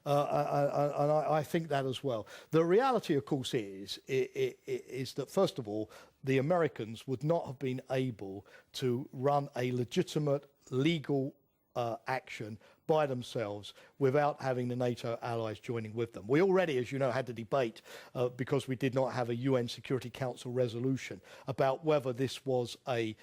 And I think that as well. The reality, of course, is that, first of all, the Americans would not have been able to run a legitimate legal action by themselves without having the NATO allies joining with them. We already, as you know, had the debate because we did not have a UN Security Council resolution about whether this was a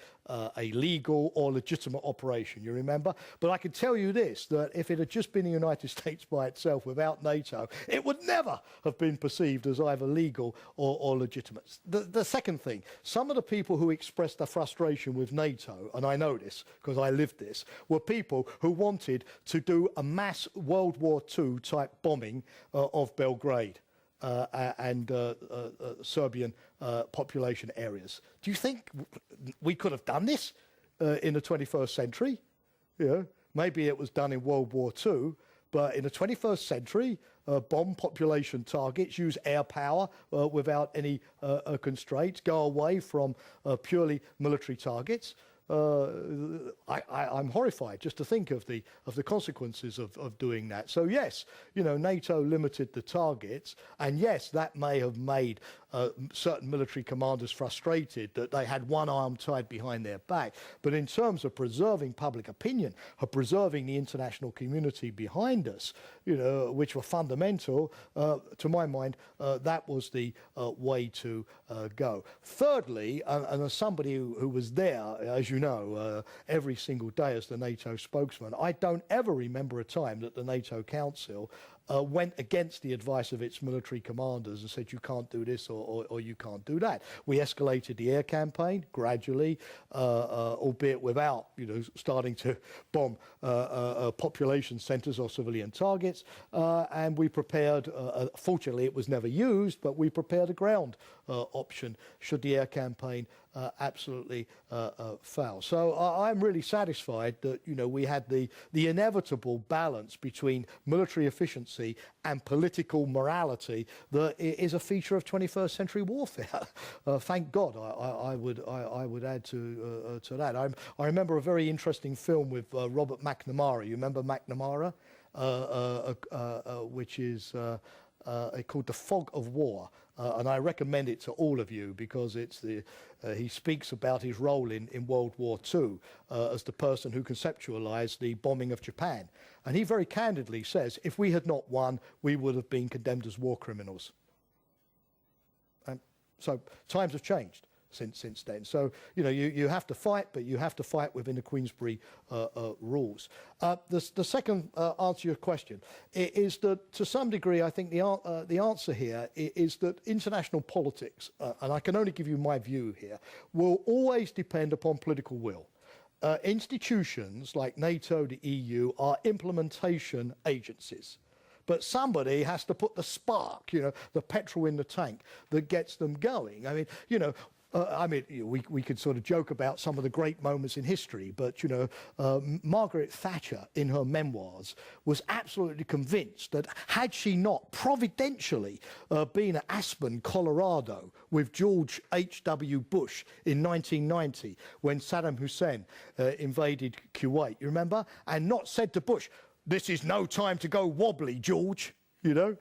legal or legitimate operation, you remember? But I can tell you this, that if it had just been the United States by itself without NATO, it would never have been perceived as either legal or legitimate. The second thing, some of the people who expressed their frustration with NATO, and I know this because I lived this, were people who wanted to do a mass World War II type bombing of Belgrade and Serbian population areas. Do you think we could have done this in the 21st century? You know, maybe it was done in World War II, but in the 21st century, bomb population targets, use air power without any constraints, go away from purely military targets. I'm horrified just to think of the consequences of doing that. So yes, you know, NATO limited the targets, and yes, that may have made certain military commanders frustrated that they had one arm tied behind their back. But in terms of preserving public opinion, of preserving the international community behind us, you know, which were fundamental, to my mind, that was the way to go. Thirdly, and as somebody who was there, as you know, every single day as the NATO spokesman, I don't ever remember a time that the NATO Council went against the advice of its military commanders and said you can't do this or you can't do that. We escalated the air campaign gradually, albeit without, you know, starting to bomb population centres or civilian targets, and we prepared, fortunately it was never used, but we prepared a ground option should the air campaign absolutely fail. So I'm really satisfied that, you know, we had the inevitable balance between military efficiency and political morality that is a feature of 21st century warfare. Thank God, I would add to that. I remember a very interesting film with Robert McNamara. You remember McNamara, which is called The Fog of War. And I recommend it to all of you because it's he speaks about his role in World War II as the person who conceptualized the bombing of Japan. And he very candidly says, if we had not won, we would have been condemned as war criminals. And so times have changed since then. So, you know, you have to fight, but you have to fight within the Queensberry rules. The second answer to your question is that, to some degree, I think the answer here is that international politics, and I can only give you my view here, will always depend upon political will. Institutions like NATO, the EU, are implementation agencies. But somebody has to put the spark, you know, the petrol in the tank that gets them going. I mean, you know, we could sort of joke about some of the great moments in history, but, you know, Margaret Thatcher, in her memoirs, was absolutely convinced that had she not providentially been at Aspen, Colorado, with George H.W. Bush in 1990, when Saddam Hussein invaded Kuwait, you remember? And not said to Bush, "This is no time to go wobbly, George." You know,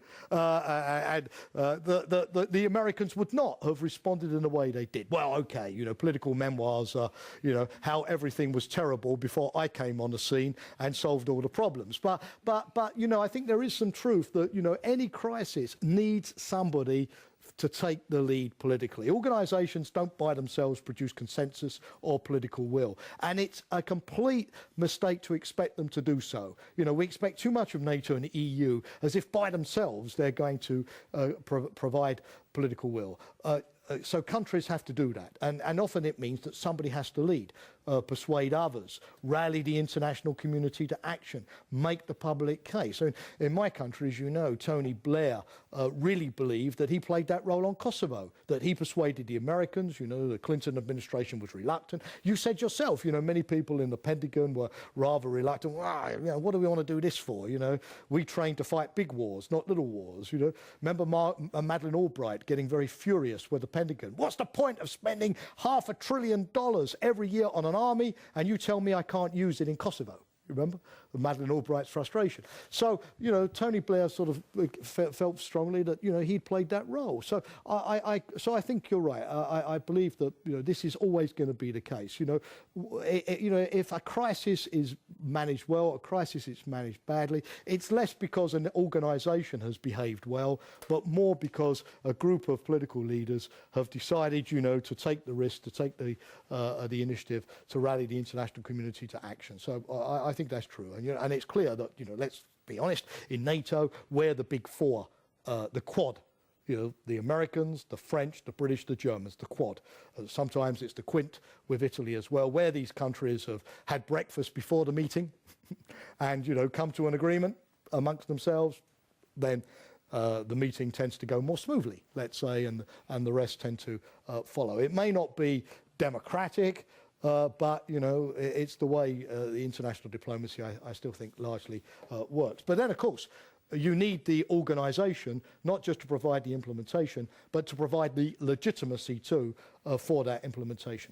the Americans would not have responded in the way they did. Well, okay, you know, political memoirs are, you know, how everything was terrible before I came on the scene and solved all the problems. But you know, I think there is some truth that, you know, any crisis needs somebody to take the lead politically. Organisations don't by themselves produce consensus or political will. And it's a complete mistake to expect them to do so. You know, we expect too much of NATO and the EU as if by themselves they're going to provide political will. So countries have to do that. And often it means that somebody has to lead, persuade others, rally the international community to action, make the public case. So in my country, as you know, Tony Blair really believed that he played that role on Kosovo, that he persuaded the Americans. You know, the Clinton administration was reluctant. You said yourself, you know, many people in the Pentagon were rather reluctant. Well, you know, what do we want to do this for? You know, we trained to fight big wars, not little wars. You know, remember Madeleine Albright getting very furious with the Pentagon. What's the point of spending $500 billion every year on an army and you tell me I can't use it in Kosovo? Remember? Madeleine Albright's frustration. So, you know, Tony Blair sort of felt strongly that, you know, he'd played that role. So I think you're right. I believe that, you know, this is always going to be the case. You know, if a crisis is managed well, a crisis is managed badly, it's less because an organisation has behaved well, but more because a group of political leaders have decided, you know, to take the risk, to take the initiative, to rally the international community to action. So I think that's true. And, you know, and it's clear that, you know, let's be honest, in NATO, we're the big four, the Quad. You know, the Americans, the French, the British, the Germans, the Quad. Sometimes it's the Quint with Italy as well, where these countries have had breakfast before the meeting and, you know, come to an agreement amongst themselves, then the meeting tends to go more smoothly, let's say, and the rest tend to follow. It may not be democratic, but, you know, it's the way the international diplomacy, I still think, largely works. But then, of course, you need the organisation, not just to provide the implementation, but to provide the legitimacy, too, for that implementation.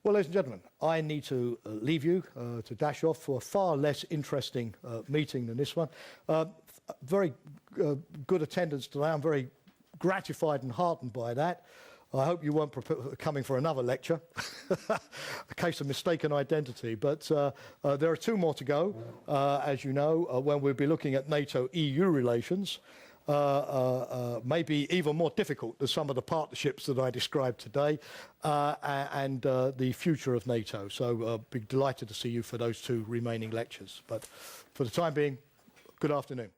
Well, ladies and gentlemen, I need to leave you to dash off for a far less interesting meeting than this one. Very good attendance today. I'm very gratified and heartened by that. I hope you weren't coming for another lecture, a case of mistaken identity. But there are two more to go, as you know, when we'll be looking at NATO-EU relations. Maybe even more difficult than some of the partnerships that I described today, and the future of NATO. So be delighted to see you for those two remaining lectures. But for the time being, good afternoon.